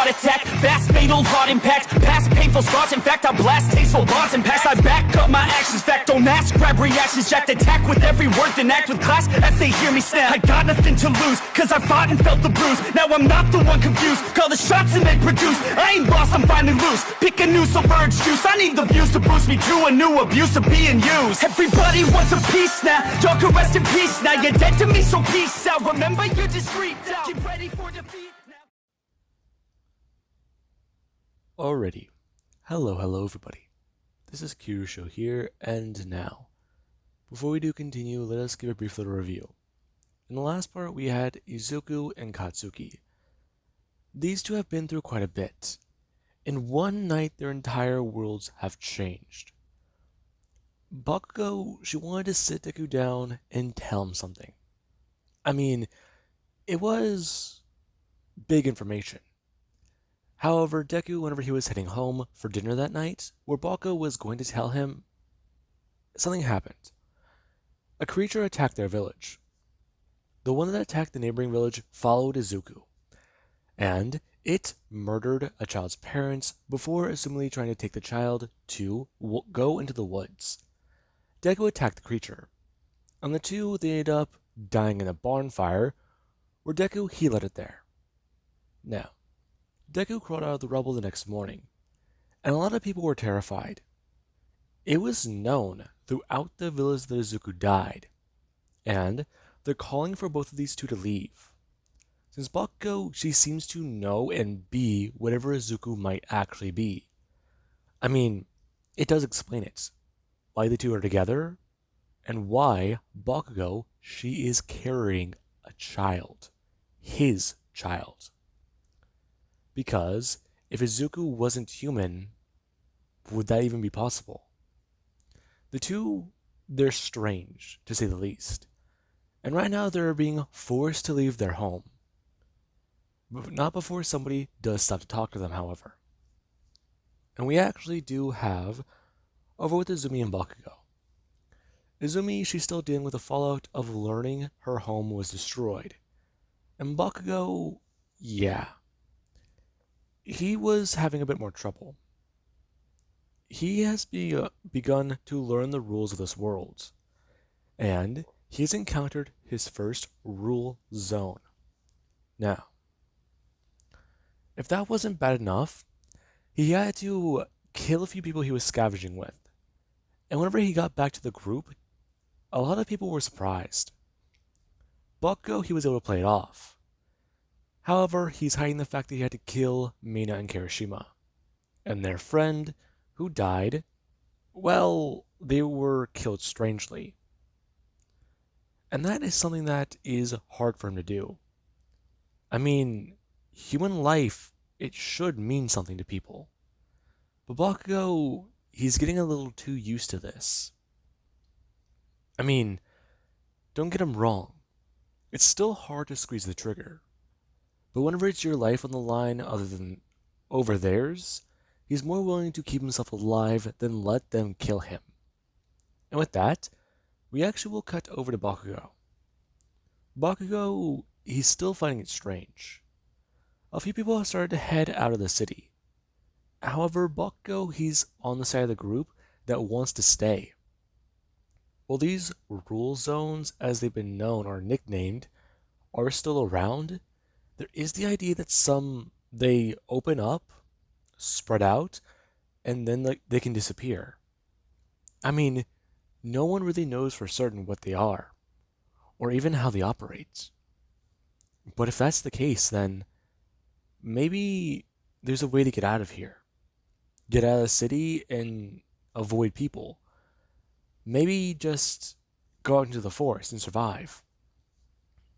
heart attack. Fast, fatal, heart impact. Past painful scars, in fact, I blast tasteful bars and past. I back up my actions, fact, don't ask, grab reactions, jacked, attack with every word, then act with class as they hear me snap. I got nothing to lose, cause I fought and felt the bruise. Now I'm not the one confused, call the shots and they produce. I ain't lost, I'm finally loose, pick a new submerged juice. I need the views to boost me to a new abuse of being used. Everybody wants a piece now, y'all can rest in peace now. You're dead to me, so peace out. Remember you're discreet now, get ready for defeat now. Alrighty, hello everybody. This is Kirusho here, and now, before we do continue, let us give a brief little review. In the last part, we had Izuku and Katsuki. These two have been through quite a bit. In one night, their entire worlds have changed. Bakugo, she wanted to sit Deku down and tell him something. I mean, it was big information. However, Deku, whenever he was heading home for dinner that night, where Bakugo was going to tell him, something happened. A creature attacked their village. The one that attacked the neighboring village followed Izuku, and it murdered a child's parents before assumingly trying to take the child to go into the woods. Deku attacked the creature, and the two, they ended up dying in a barn fire, where Deku, he led it there. Now, Deku crawled out of the rubble the next morning, and a lot of people were terrified. It was known throughout the village that Izuku died, and they're calling for both of these two to leave. Since Bakugo, she seems to know and be whatever Izuku might actually be. I mean, it does explain it. Why the two are together, and why Bakugo, she is carrying a child. His child. Because if Izuku wasn't human, would that even be possible? The two, they're strange, to say the least. And right now they're being forced to leave their home. But not before somebody does stop to talk to them, however. And we actually do have over with Izumi and Bakugo. Izumi, she's still dealing with the fallout of learning her home was destroyed. And Bakugo, yeah. He was having a bit more trouble. He has begun to learn the rules of this world, and he's encountered his first rule zone. Now, if that wasn't bad enough, he had to kill a few people he was scavenging with, and whenever he got back to the group, a lot of people were surprised. Bakugo, he was able to play it off. However, he's hiding the fact that he had to kill Mina and Kirishima. And their friend, who died, well, they were killed strangely. And that is something that is hard for him to do. I mean, human life, it should mean something to people. But Bakugo, he's getting a little too used to this. I mean, don't get him wrong. It's still hard to squeeze the trigger. But whenever it's your life on the line other than over theirs, he's more willing to keep himself alive than let them kill him. And with that, we actually will cut over to Bakugo. Bakugo, he's still finding it strange. A few people have started to head out of the city. However, Bakugo, he's on the side of the group that wants to stay. While these rule zones, as they've been known or nicknamed, are still around, there is the idea that some, they open up, spread out, and then they can disappear. I mean, no one really knows for certain what they are, or even how they operate. But if that's the case, then maybe there's a way to get out of here. Get out of the city and avoid people. Maybe just go out into the forest and survive.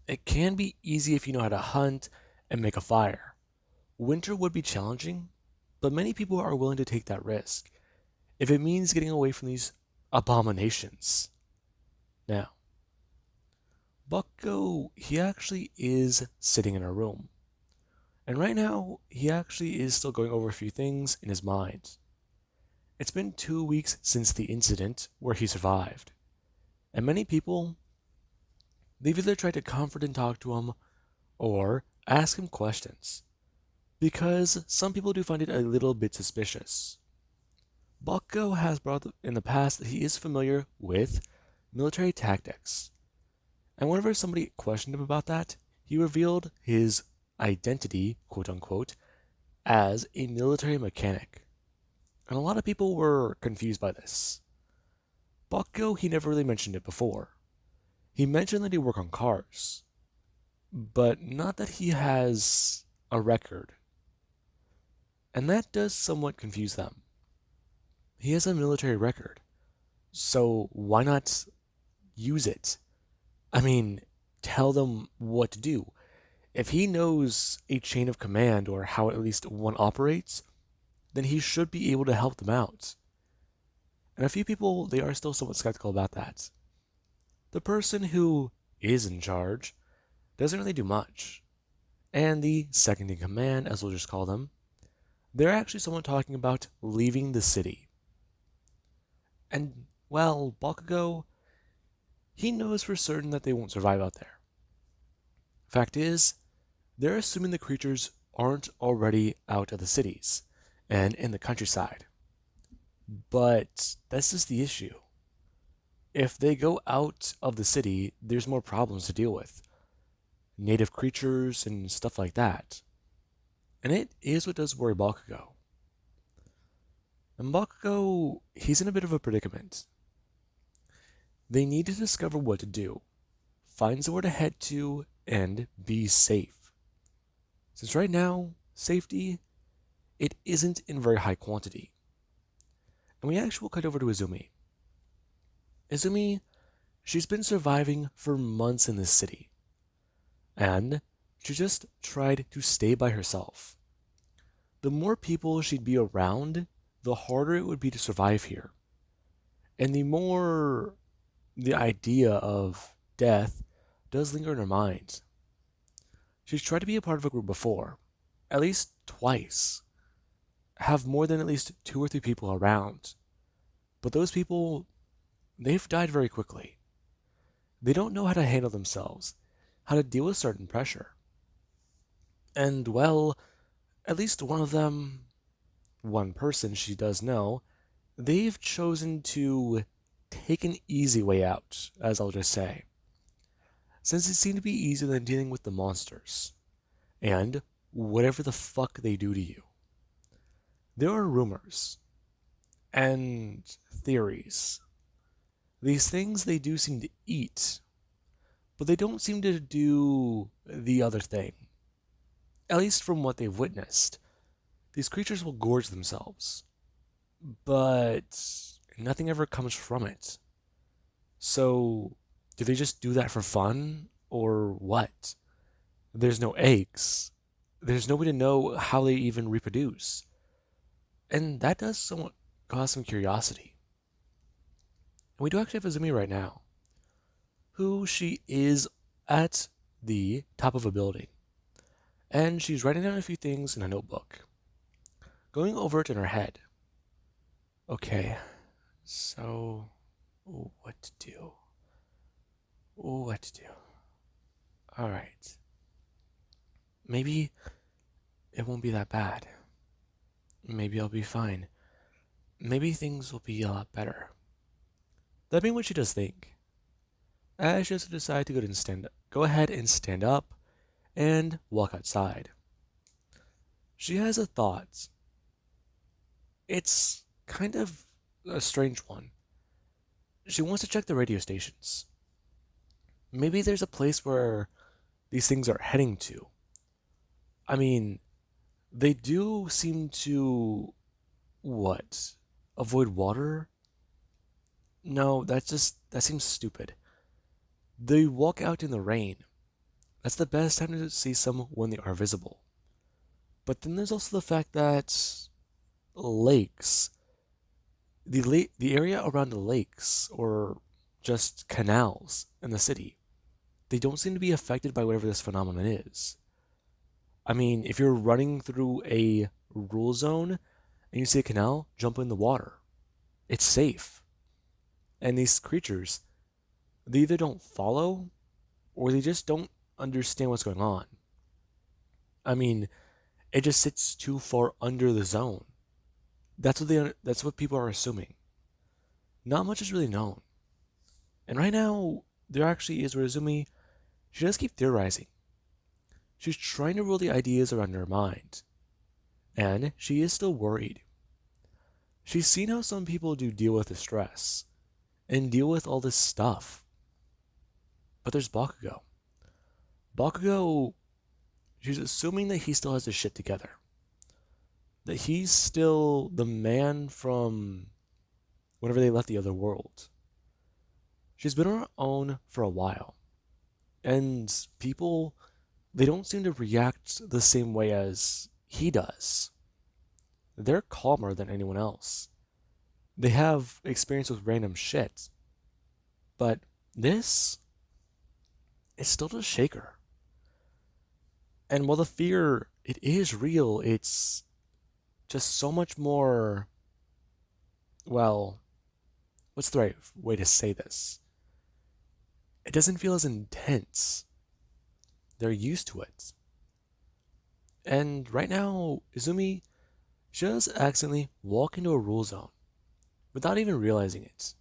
It can be easy if you know how to hunt and make a fire. Winter would be challenging, but many people are willing to take that risk if it means getting away from these abominations. Now, Bakugo, he actually is sitting in a room. And right now, he actually is still going over a few things in his mind. It's been 2 weeks since the incident where he survived. And many people, they've either tried to comfort and talk to him, or ask him questions. because some people do find it a little bit suspicious. Bakugo has brought up in the past that he is familiar with military tactics, and whenever somebody questioned him about that, he revealed his identity, quote unquote, as a military mechanic. And a lot of people were confused by this. Bakugo, he never really mentioned it before. He mentioned that he worked on cars, but not that he has a record. And that does somewhat confuse them. He has a military record, so why not use it? I mean, tell them what to do. If he knows a chain of command or how at least one operates, then he should be able to help them out. And a few people, they are still somewhat skeptical about that. The person who is in charge doesn't really do much. And the second in command, as we'll just call them, they're actually somewhat talking about leaving the city. And, well, Bakugo, he knows for certain that they won't survive out there. Fact is, they're assuming the creatures aren't already out of the cities and in the countryside. But that's just the issue. If they go out of the city, there's more problems to deal with. Native creatures and stuff like that. And it is what does worry Bakugo. And Bakugo, he's in a bit of a predicament. They need to discover what to do, find somewhere to head to, and be safe. Since right now, safety, it isn't in very high quantity. And we actually will cut over to Izumi. Izumi, she's been surviving for months in this city. And she just tried to stay by herself. The more people she'd be around, the harder it would be to survive here. And the more the idea of death does linger in her mind. She's tried to be a part of a group before, at least twice, have more than at least 2 or 3 people around. But those people, they've died very quickly. They don't know how to handle themselves, how to deal with certain pressure. And, well, at least one of them, one person she does know, they've chosen to take an easy way out, as I'll just say, since it seemed to be easier than dealing with the monsters, and whatever the fuck they do to you. There are rumors, and theories. These things they do seem to eat, but they don't seem to do the other thing. At least from what they've witnessed. These creatures will gorge themselves, but nothing ever comes from it. So, do they just do that for fun, or what? There's no eggs. There's no way to know how they even reproduce. And that does somewhat cause some curiosity. And we do actually have Izumi right now, who she is at the top of a building. And she's writing down a few things in a notebook, going over it in her head. Okay, so what to do? What to do? Alright. Maybe it won't be that bad. Maybe I'll be fine. Maybe things will be a lot better. That being what she does think. As she has to decide to go ahead and stand up and walk outside. She has a thought. It's kind of a strange one. She wants to check the radio stations. Maybe there's a place where these things are heading to. I mean, they do seem to, what? Avoid water? No, that seems stupid. They walk out in the rain. That's the best time to see some when they are visible. But then there's also the fact that lakes, the area around the lakes, or just canals in the city, they don't seem to be affected by whatever this phenomenon is. I mean, if you're running through a rule zone and you see a canal, jump in the water. It's safe. And these creatures, they either don't follow or they just don't understand what's going on. I mean, It just sits too far under the zone. That's what people are assuming. Not much is really known. And right now, there actually is where Izumi, she does keep theorizing. She's trying to rule the ideas around her mind. And she is still worried. She's seen how some people do deal with the stress and deal with all this stuff. But there's Bakugo. Bakugo, she's assuming that he still has his shit together. That he's still the man from whenever they left the other world. She's been on her own for a while. And people, they don't seem to react the same way as he does. They're calmer than anyone else. They have experience with random shit. But this, it still does shake her. And while the fear, it is real, it's just so much more, well, what's the right way to say this? It doesn't feel as intense. They're used to it. And right now, Izumi, she does accidentally walk into a rule zone without even realizing it.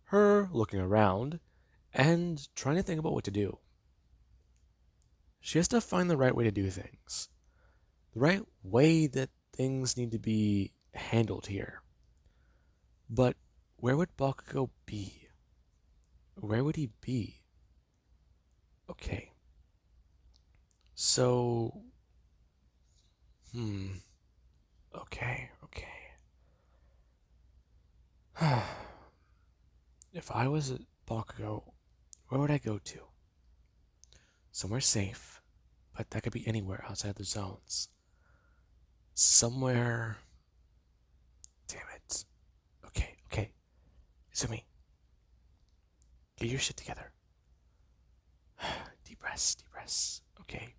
Her looking around and trying to think about what to do. She has to find the right way to do things. The right way that things need to be handled here. But where would Bakugo be? Where would he be? Okay. So, okay. If I was at Bakugo, where would I go to? Somewhere safe, but that could be anywhere outside the zones. Somewhere. Damn it. Okay. Izumi, get your shit together. Deep breaths. Okay.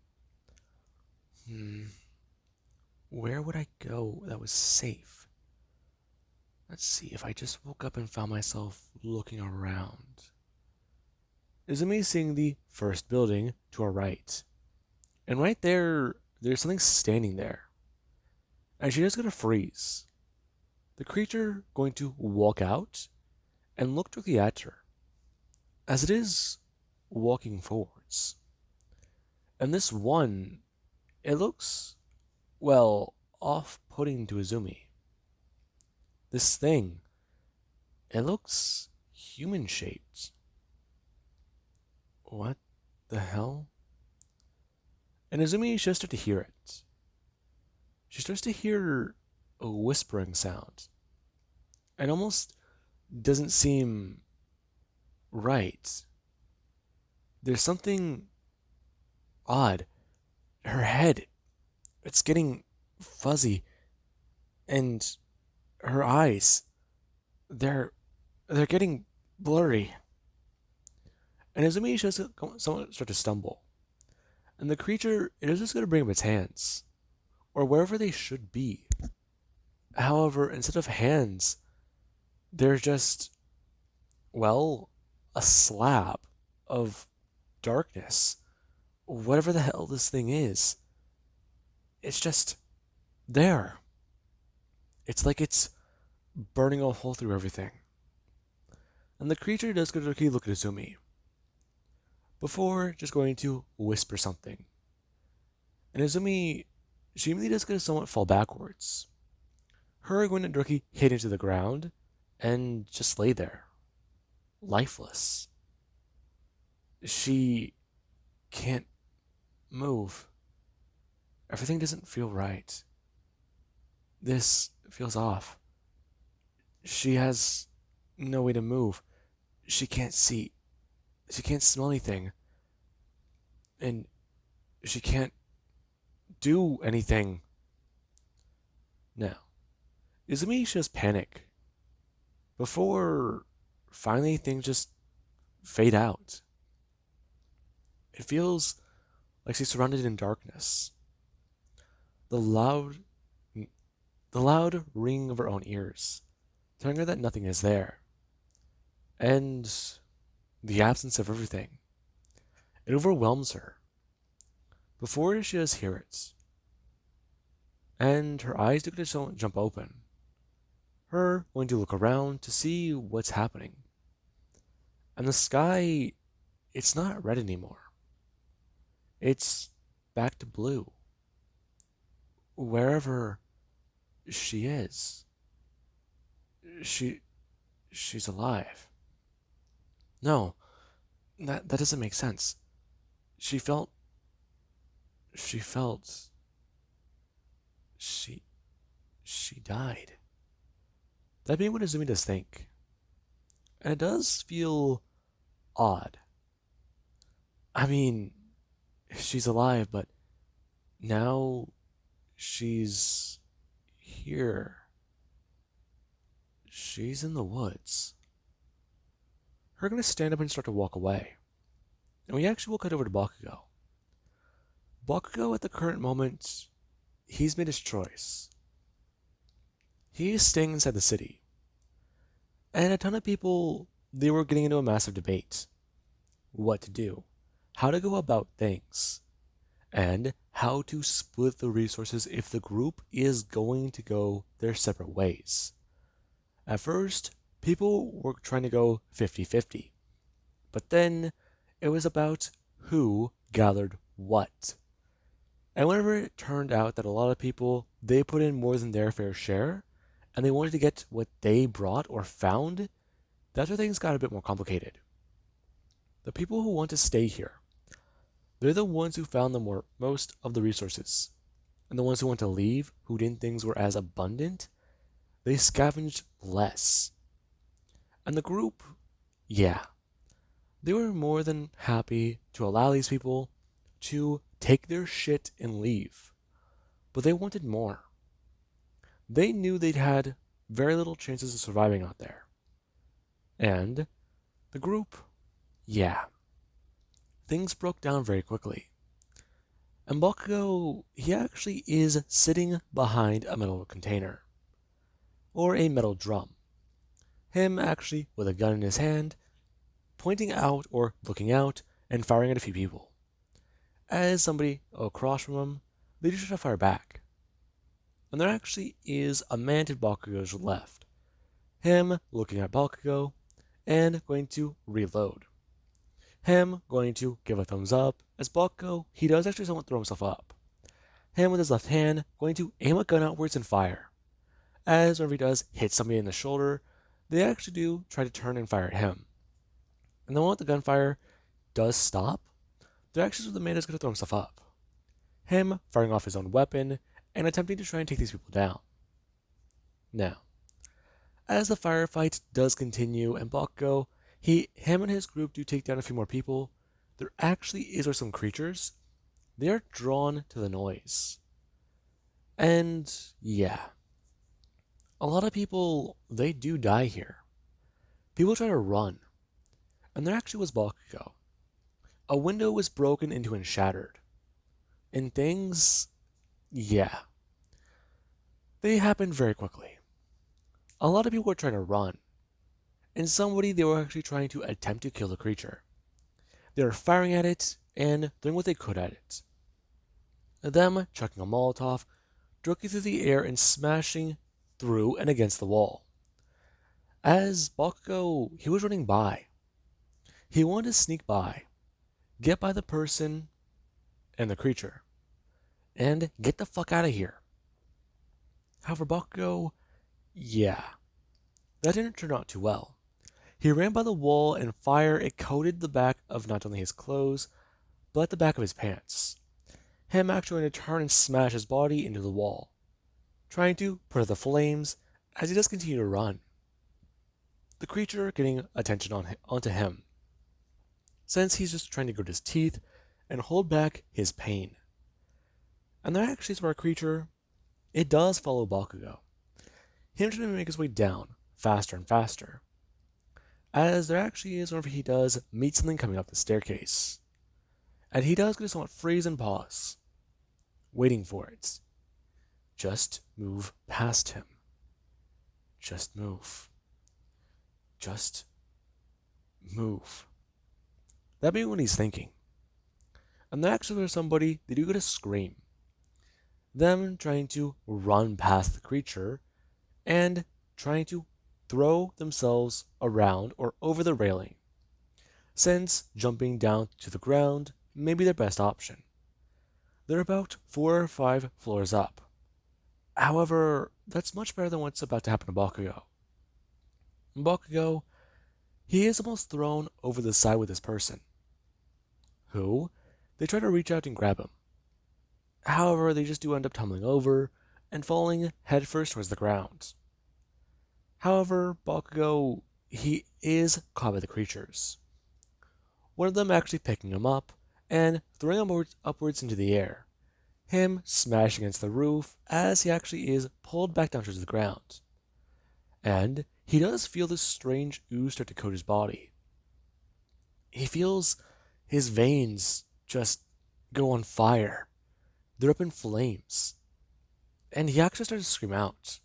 Where would I go that was safe? Let's see, if I just woke up and found myself looking around. Izumi seeing the first building to our right. And right there, there's something standing there. And she just gonna freeze. The creature going to walk out and look directly at her. As it is walking forwards. And this one, it looks, well, off-putting to Izumi. This thing, it looks human-shaped. What the hell? And Izumi starts to hear it. She starts to hear a whispering sound. It almost doesn't seem right. There's something odd. Her head, it's getting fuzzy. And her eyes, they're getting blurry. And Izumi just somewhat start to stumble. And the creature, it is just going to bring up its hands. Or wherever they should be. However, instead of hands, they're just, well, a slab of darkness. Whatever the hell this thing is. It's just there. It's like it's burning a hole through everything. And the creature does go to look at Izumi. Before just going to whisper something. And Izumi, she immediately does going to somewhat fall backwards. Her going to directly hit into the ground and just lay there. Lifeless. She can't move. Everything doesn't feel right. This feels off. She has no way to move. She can't see. She can't smell anything. And she can't do anything. Now, Izumi just panic. Before finally things just fade out. It feels like she's surrounded in darkness. The loud ringing of her own ears, telling her that nothing is there. And the absence of everything. It overwhelms her. Before she does hear it, and her eyes do just jump open. Her going to look around to see what's happening. And the sky, it's not red anymore. It's back to blue. Wherever she is, she she's alive. No, that doesn't make sense. She felt she felt she she died. That'd be what Izumi does think. And it does feel odd. I mean, she's alive, but now she's here. She's in the woods. Her gonna stand up and start to walk away. And we actually will cut over to Bakugo. Bakugo at the current moment, he's made his choice. He's staying inside the city. And a ton of people, they were getting into a massive debate. What to do, how to go about things, and how to split the resources if the group is going to go their separate ways. At first, people were trying to go 50-50, but then it was about who gathered what. And whenever it turned out that a lot of people, they put in more than their fair share, and they wanted to get what they brought or found, that's where things got a bit more complicated. The people who want to stay here, they're the ones who found most of the resources. And the ones who want to leave, who didn't things were as abundant, they scavenged less. And the group, yeah, they were more than happy to allow these people to take their shit and leave. But they wanted more. They knew they'd had very little chances of surviving out there. And the group, yeah, things broke down very quickly. And Bakugo, he actually is sitting behind a metal container. Or a metal drum. Him actually with a gun in his hand, pointing out or looking out and firing at a few people. As somebody across from him, they just try to fire back. And there actually is a man to Bakugo's left. Him looking at Bakugo and going to reload. Him going to give a thumbs up, as Bakugo, he does actually somewhat throw himself up. Him with his left hand going to aim a gun outwards and fire. As whenever he does hit somebody in the shoulder, they actually do try to turn and fire at him. And the moment the gunfire does stop, they're actually the man is going to throw himself up. Him firing off his own weapon and attempting to try and take these people down. Now, as the firefight does continue and Bakugo, him and his group do take down a few more people, there actually is some creatures. They are drawn to the noise. And yeah, a lot of people, they do die here. People try to run. And there actually was Bakugo. A window was broken into and shattered. And things, yeah, they happened very quickly. A lot of people were trying to run. And somebody, they were actually trying to attempt to kill the creature. They were firing at it and doing what they could at it. Them chucking a Molotov, directly through the air and smashing through and against the wall. As Bakugo, he was running by. He wanted to sneak by, get by the person and the creature, and get the fuck out of here. However, Bakugo, yeah, that didn't turn out too well. He ran by the wall and fire, it coated the back of not only his clothes, but the back of his pants. Him actually going to turn and smash his body into the wall, trying to put out the flames as he does continue to run. The creature getting attention onto him, since he's just trying to grit his teeth and hold back his pain. And there actually is where a creature, it does follow Bakugo. Him trying to make his way down, faster and faster. As there actually is whenever he does meet something coming up the staircase. And he does get to somewhat freeze and pause, waiting for it. Just move past him. Just move. Just move. That being what he's thinking. And then actually there's somebody, they do get a scream. them trying to run past the creature and trying to throw themselves around or over the railing, since jumping down to the ground may be their best option. They're about 4 or 5 floors up. However, that's much better than what's about to happen to Bakugo. Bakugo, he is almost thrown over the side with this person, who they try to reach out and grab him. However, they just do end up tumbling over and falling headfirst towards the ground. However, Bakugo, he is caught by the creatures. One of them actually picking him up and throwing him upwards into the air, him smashing against the roof as he actually is pulled back down towards the ground. And he does feel this strange ooze start to coat his body. He feels his veins just go on fire. They're up in flames. And he actually starts to scream out.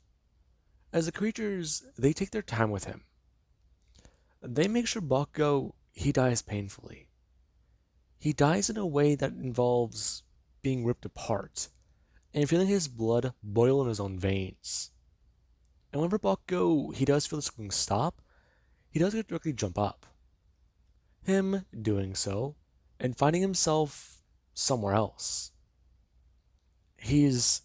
As the creatures, they take their time with him. They make sure Bakugo, he dies painfully. He dies in a way that involves being ripped apart and feeling his blood boil in his own veins. And whenever Bakugo, he does feel the screaming stop, he does directly jump up. Him doing so and finding himself somewhere else. He's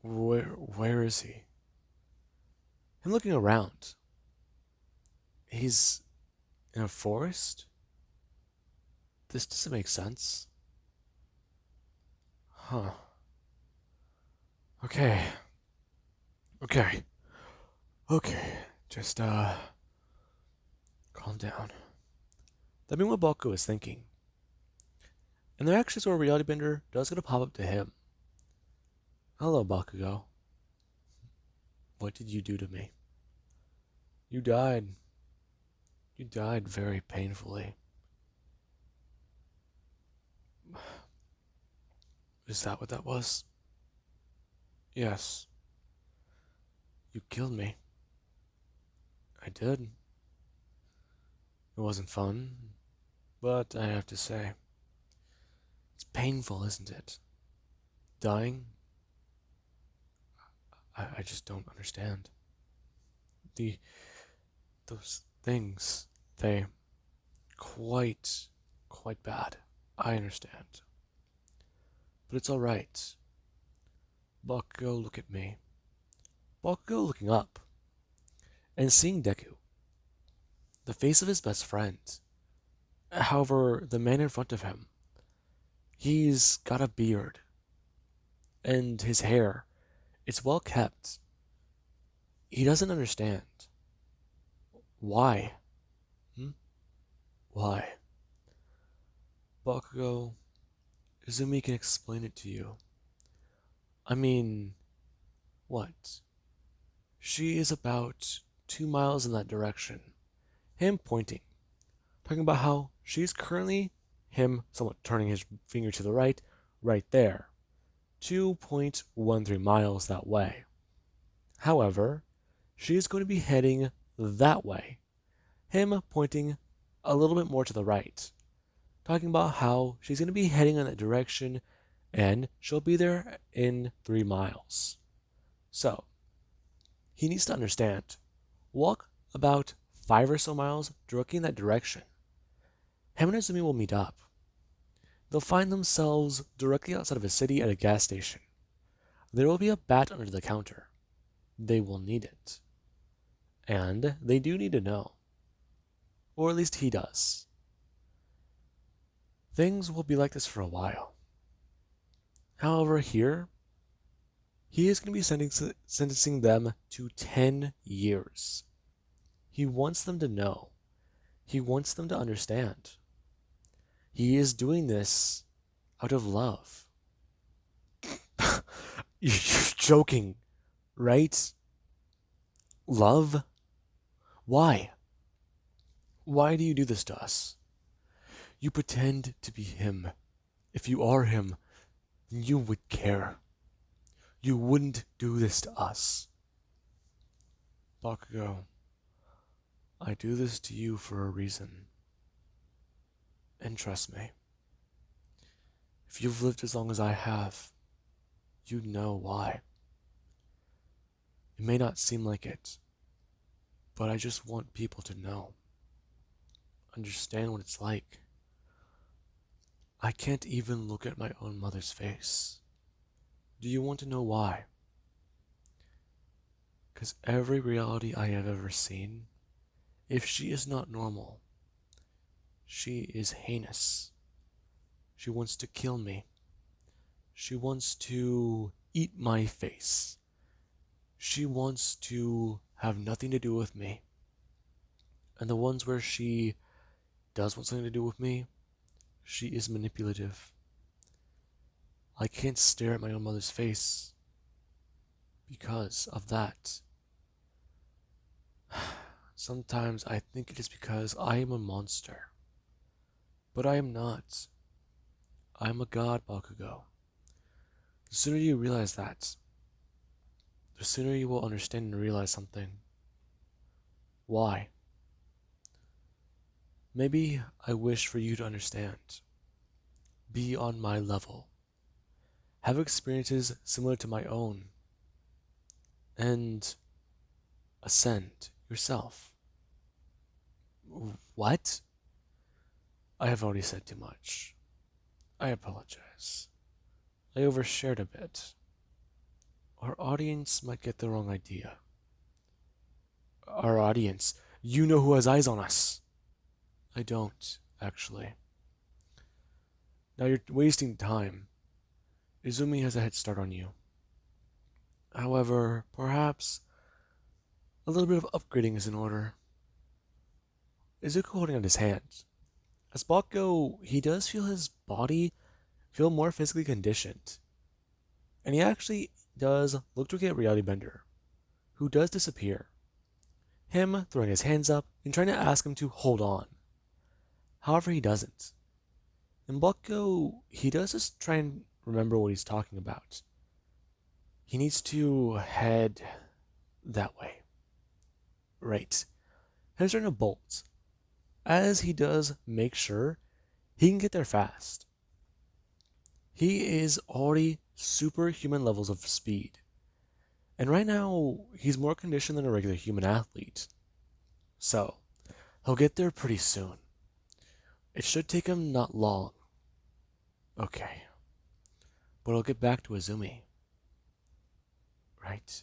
where is he? Him looking around. He's in a forest? This doesn't make sense. Huh. Okay. Okay. Just calm down. That means what Bakugo is thinking. And there actually sort of reality bender does get a pop up to him. Hello, Bakugo. What did you do to me? You died. You died very painfully. Is that what that was? Yes. You killed me. I did. It wasn't fun, but I have to say, it's painful, isn't it? Dying? I just don't understand. Those things, they quite bad. I understand. But it's alright. Bakugo, look at me. Bakugo looking up and seeing Deku, the face of his best friend. However, the man in front of him, he's got a beard, and his hair, it's well kept. He doesn't understand. Why? Why? Bakugo, Izumi can explain it to you. I mean, what? She is about 2 miles in that direction. Him pointing, talking about how she's currently, him somewhat turning his finger to the right there. 2.13 miles that way. However, she is going to be heading that way. Him pointing a little bit more to the right, talking about how she's going to be heading in that direction and she'll be there in 3 miles. So, he needs to understand. Walk about 5 or so miles directly in that direction. Him and Izumi will meet up. They'll find themselves directly outside of a city at a gas station. There will be a bat under the counter. They will need it. And they do need to know. Or at least he does. Things will be like this for a while. However, here, he is going to be sentencing them to 10 years. He wants them to know. He wants them to understand. He is doing this out of love. You're joking, right? Love? Why? Why do you do this to us? You pretend to be him. If you are him, then you would care. You wouldn't do this to us. Bakugo, I do this to you for a reason. And trust me, If you've lived as long as I have, you know why. It may not seem like it, but I just want people to know. Understand what it's like. I can't even look at my own mother's face. Do you want to know why? Because every reality I have ever seen, if she is not normal, she is heinous. She wants to kill me. She wants to eat my face. She wants to have nothing to do with me. And the ones where she does want something to do with me, she is manipulative. I can't stare at my own mother's face because of that. Sometimes I think it is because I am a monster. But I am not. I am a god, Bakugo. The sooner you realize that, the sooner you will understand and realize something. Why? Maybe I wish for you to understand. Be on my level. Have experiences similar to my own. And ascend yourself. What? I have already said too much. I apologize. I overshared a bit. Our audience might get the wrong idea. Our audience? You know who has eyes on us. I don't, actually. Now you're wasting time. Izumi has a head start on you. However, perhaps a little bit of upgrading is in order. Izuku holding out his hand. As Bakugo, he does feel his body feel more physically conditioned. And he actually does look to get Reality Bender, who does disappear. Him throwing his hands up and trying to ask him to hold on. However, he doesn't. And Bakugo, he does just try and remember what he's talking about. He needs to head that way. Right. He's trying to bolt, as he does make sure he can get there fast. He is already superhuman levels of speed. And right now, he's more conditioned than a regular human athlete. So, he'll get there pretty soon. It should take him not long. Okay. But I'll get back to Izumi. Right?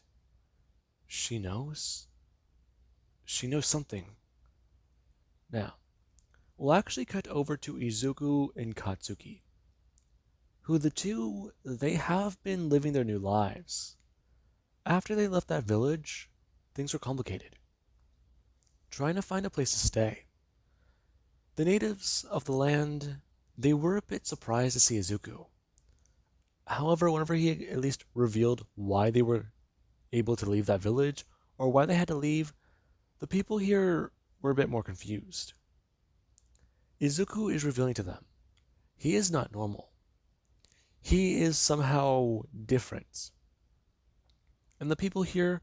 She knows? She knows something. Now, we'll actually cut over to Izuku and Katsuki, who the two, they have been living their new lives. After they left that village, things were complicated. Trying to find a place to stay. The natives of the land, they were a bit surprised to see Izuku. However, whenever he at least revealed why they were able to leave that village, or why they had to leave, the people here were a bit more confused. Izuku is revealing to them, he is not normal. He is somehow different. And the people here,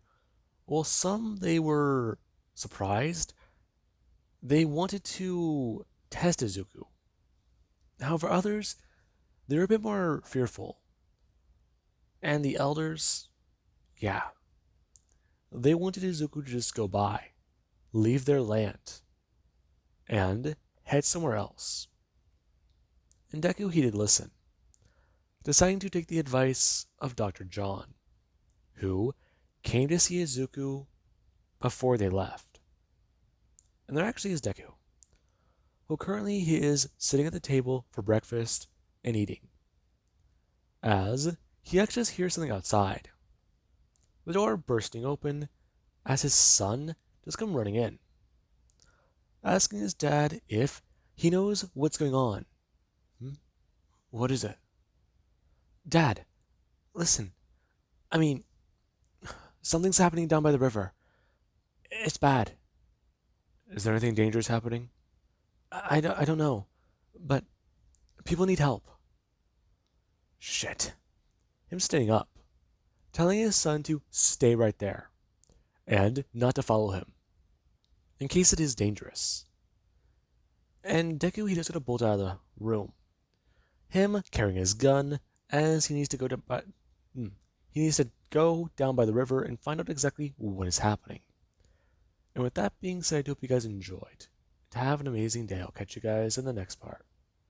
well, some they were surprised. They wanted to test Izuku. However, others, they're a bit more fearful. And the elders, yeah, they wanted Izuku to just go by, leave their land, and head somewhere else. And Deku, he did listen, deciding to take the advice of Dr. John, who came to see Izuku before they left. And there actually is Deku, who currently he is sitting at the table for breakfast and eating, as he actually just hears something outside. The door bursting open as his son just come running in, asking his dad if he knows what's going on. What is it? Dad, listen. I mean, something's happening down by the river. It's bad. Is there anything dangerous happening? I don't know, but people need help. Shit. Him standing up, telling his son to stay right there, and not to follow him, in case it is dangerous. And Deku, he just got to bolt out of the room, him carrying his gun as he needs to go down by the river and find out exactly what is happening. And with that being said, I hope you guys enjoyed. Have an amazing day. I'll catch you guys in the next part.